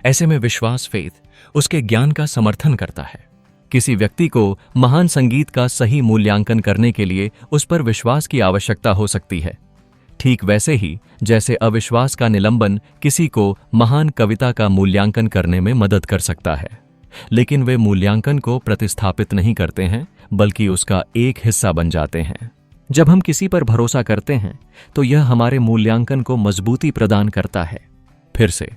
ऐसे में विश्वास फेथ उसके ज्ञान का समर्थन करता है। किसी व्यक्ति को महान संगीत का सही मूल्यांकन करने के लिए उस पर विश्वास की आवश्यकता हो सकती है, ठीक वैसे ही जैसे अविश्वास का निलंबन किसी को महान कविता का मूल्यांकन करने में मदद कर सकता है, लेकिन वे मूल्यांकन को प्रतिस्थापित नहीं करते हैं बल्कि उसका एक हिस्सा बन जाते हैं। जब हम किसी पर भरोसा करते हैं तो यह हमारे मूल्यांकन को मजबूती प्रदान करता है। फिर से,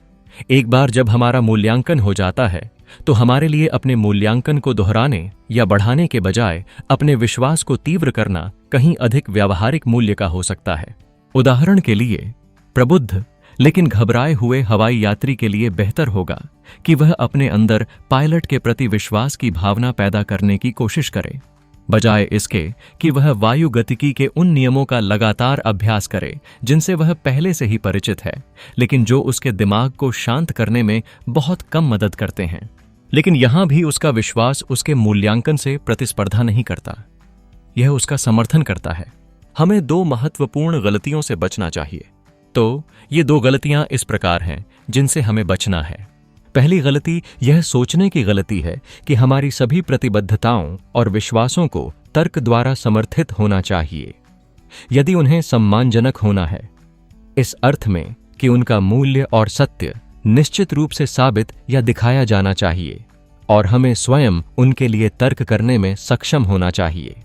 एक बार जब हमारा मूल्यांकन हो जाता है तो हमारे लिए अपने मूल्यांकन को दोहराने या बढ़ाने के बजाय अपने विश्वास को तीव्र करना कहीं अधिक व्यावहारिक मूल्य का हो सकता है। उदाहरण के लिए, प्रबुद्ध लेकिन घबराए हुए हवाई यात्री के लिए बेहतर होगा कि वह अपने अंदर पायलट के प्रति विश्वास की भावना पैदा करने की कोशिश करे, बजाय इसके कि वह वायु गतिकी के उन नियमों का लगातार अभ्यास करे जिनसे वह पहले से ही परिचित है, लेकिन जो उसके दिमाग को शांत करने में बहुत कम मदद करते हैं। लेकिन यहां भी उसका विश्वास उसके मूल्यांकन से प्रतिस्पर्धा नहीं करता, यह उसका समर्थन करता है। हमें दो महत्वपूर्ण गलतियों से बचना चाहिए। तो ये दो गलतियां इस प्रकार हैं जिनसे हमें बचना है। पहली गलती यह सोचने की गलती है कि हमारी सभी प्रतिबद्धताओं और विश्वासों को तर्क द्वारा समर्थित होना चाहिए, यदि उन्हें सम्मानजनक होना है, इस अर्थ में कि उनका मूल्य और सत्य निश्चित रूप से साबित या दिखाया जाना चाहिए और हमें स्वयं उनके लिए तर्क करने में सक्षम होना चाहिए।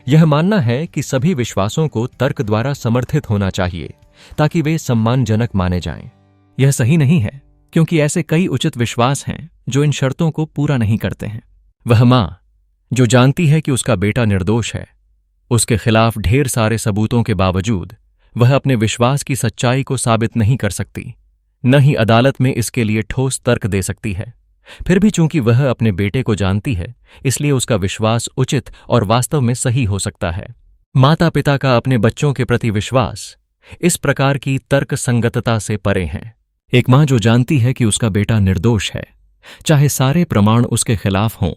यह मानना है कि सभी विश्वासों को तर्क द्वारा समर्थित होना चाहिए ताकि वे सम्मानजनक माने जाएं। यह सही नहीं है, क्योंकि ऐसे कई उचित विश्वास हैं जो इन शर्तों को पूरा नहीं करते हैं। वह मां जो जानती है कि उसका बेटा निर्दोष है, उसके खिलाफ ढेर सारे सबूतों के बावजूद वह अपने विश्वास की सच्चाई को साबित नहीं कर सकती, न ही अदालत में इसके लिए ठोस तर्क दे सकती है। फिर भी चूंकि वह अपने बेटे को जानती है, इसलिए उसका विश्वास उचित और वास्तव में सही हो सकता है। माता पिता का अपने बच्चों के प्रति विश्वास इस प्रकार की तर्क संगतता से परे है। एक मां जो जानती है कि उसका बेटा निर्दोष है, चाहे सारे प्रमाण उसके खिलाफ हों,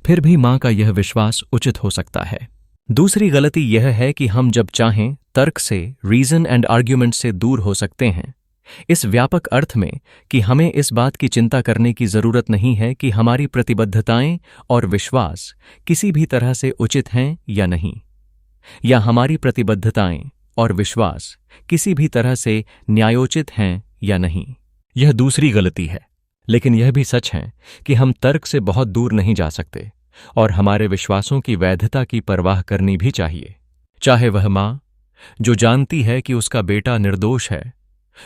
फिर भी मां का यह विश्वास उचित हो सकता है। दूसरी गलती यह है कि हम जब चाहें तर्क से, रीजन एंड आर्ग्यूमेंट से दूर हो सकते हैं, इस व्यापक अर्थ में कि हमें इस बात की चिंता करने की जरूरत नहीं है कि हमारी प्रतिबद्धताएं और विश्वास किसी भी तरह से उचित हैं या नहीं, या हमारी प्रतिबद्धताएं और विश्वास किसी भी तरह से न्यायोचित हैं या नहीं। यह दूसरी गलती है, लेकिन यह भी सच है कि हम तर्क से बहुत दूर नहीं जा सकते और हमारे विश्वासों की वैधता की परवाह करनी भी चाहिए। चाहे वह मां जो जानती है कि उसका बेटा निर्दोष है,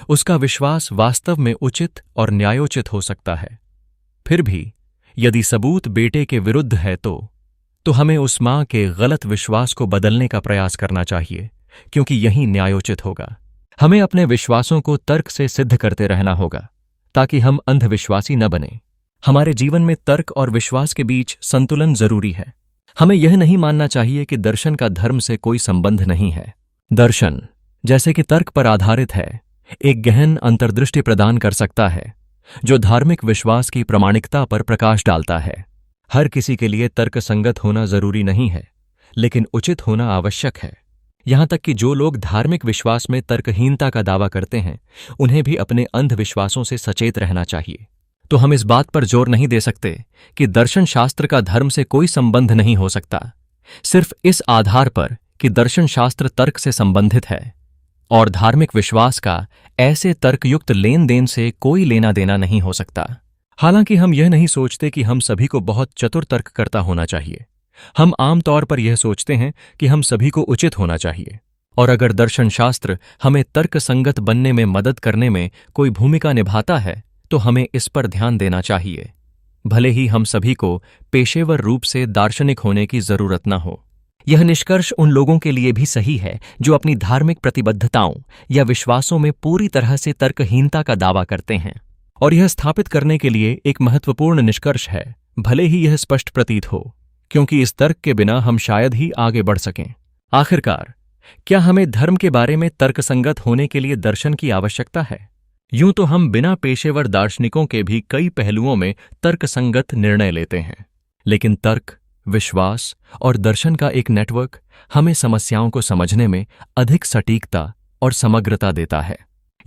उसका विश्वास वास्तव में उचित और न्यायोचित हो सकता है, फिर भी यदि सबूत बेटे के विरुद्ध है तो हमें उस मां के गलत विश्वास को बदलने का प्रयास करना चाहिए, क्योंकि यही न्यायोचित होगा। हमें अपने विश्वासों को तर्क से सिद्ध करते रहना होगा ताकि हम अंधविश्वासी न बने। हमारे जीवन में तर्क और विश्वास के बीच संतुलन जरूरी है। हमें यह नहीं मानना चाहिए कि दर्शन का धर्म से कोई संबंध नहीं है। दर्शन, जैसे कि तर्क पर आधारित है, एक गहन अंतर्दृष्टि प्रदान कर सकता है जो धार्मिक विश्वास की प्रामाणिकता पर प्रकाश डालता है। हर किसी के लिए तर्क संगत होना जरूरी नहीं है, लेकिन उचित होना आवश्यक है। यहां तक कि जो लोग धार्मिक विश्वास में तर्कहीनता का दावा करते हैं, उन्हें भी अपने अंधविश्वासों से सचेत रहना चाहिए। तो हम इस बात पर जोर नहीं दे सकते कि दर्शन शास्त्र का धर्म से कोई संबंध नहीं हो सकता, सिर्फ इस आधार पर कि दर्शन शास्त्र तर्क से संबंधित है और धार्मिक विश्वास का ऐसे तर्कयुक्त लेन देन से कोई लेना देना नहीं हो सकता। हालांकि हम यह नहीं सोचते कि हम सभी को बहुत चतुर तर्ककर्ता होना चाहिए। हम आमतौर पर यह सोचते हैं कि हम सभी को उचित होना चाहिए, और अगर दर्शन शास्त्र हमें तर्क संगत बनने में मदद करने में कोई भूमिका निभाता है तो हमें इस पर ध्यान देना चाहिए, भले ही हम सभी को पेशेवर रूप से दार्शनिक होने की जरूरत न हो। यह निष्कर्ष उन लोगों के लिए भी सही है जो अपनी धार्मिक प्रतिबद्धताओं या विश्वासों में पूरी तरह से तर्कहीनता का दावा करते हैं, और यह स्थापित करने के लिए एक महत्वपूर्ण निष्कर्ष है, भले ही यह स्पष्ट प्रतीत हो, क्योंकि इस तर्क के बिना हम शायद ही आगे बढ़ सकें। आखिरकार, क्या हमें धर्म के बारे में तर्कसंगत होने के लिए दर्शन की आवश्यकता है? यूं तो हम बिना पेशेवर दार्शनिकों के भी कई पहलुओं में तर्कसंगत निर्णय लेते हैं, लेकिन तर्क, विश्वास और दर्शन का एक नेटवर्क हमें समस्याओं को समझने में अधिक सटीकता और समग्रता देता है।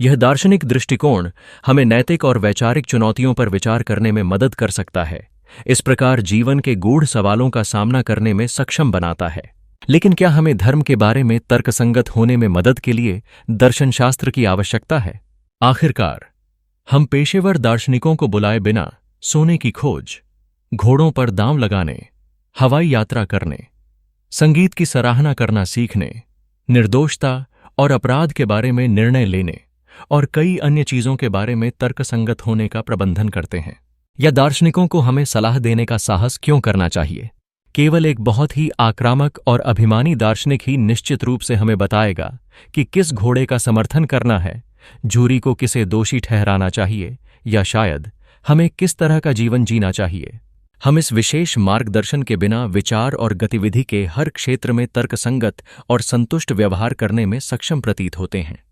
यह दार्शनिक दृष्टिकोण हमें नैतिक और वैचारिक चुनौतियों पर विचार करने में मदद कर सकता है, इस प्रकार जीवन के गूढ़ सवालों का सामना करने में सक्षम बनाता है। लेकिन क्या हमें धर्म के बारे में तर्कसंगत होने में मदद के लिए दर्शनशास्त्र की आवश्यकता है? आखिरकार हम पेशेवर दार्शनिकों को बुलाए बिना सोने की खोज, घोड़ों पर दांव लगाने, हवाई यात्रा करने, संगीत की सराहना करना सीखने, निर्दोषता और अपराध के बारे में निर्णय लेने और कई अन्य चीजों के बारे में तर्कसंगत होने का प्रबंधन करते हैं। या दार्शनिकों को हमें सलाह देने का साहस क्यों करना चाहिए? केवल एक बहुत ही आक्रामक और अभिमानी दार्शनिक ही निश्चित रूप से हमें बताएगा कि किस घोड़े का समर्थन करना है, जूरी को किसे दोषी ठहराना चाहिए, या शायद हमें किस तरह का जीवन जीना चाहिए। हम इस विशेष मार्गदर्शन के बिना विचार और गतिविधि के हर क्षेत्र में तर्कसंगत और संतुष्ट व्यवहार करने में सक्षम प्रतीत होते हैं।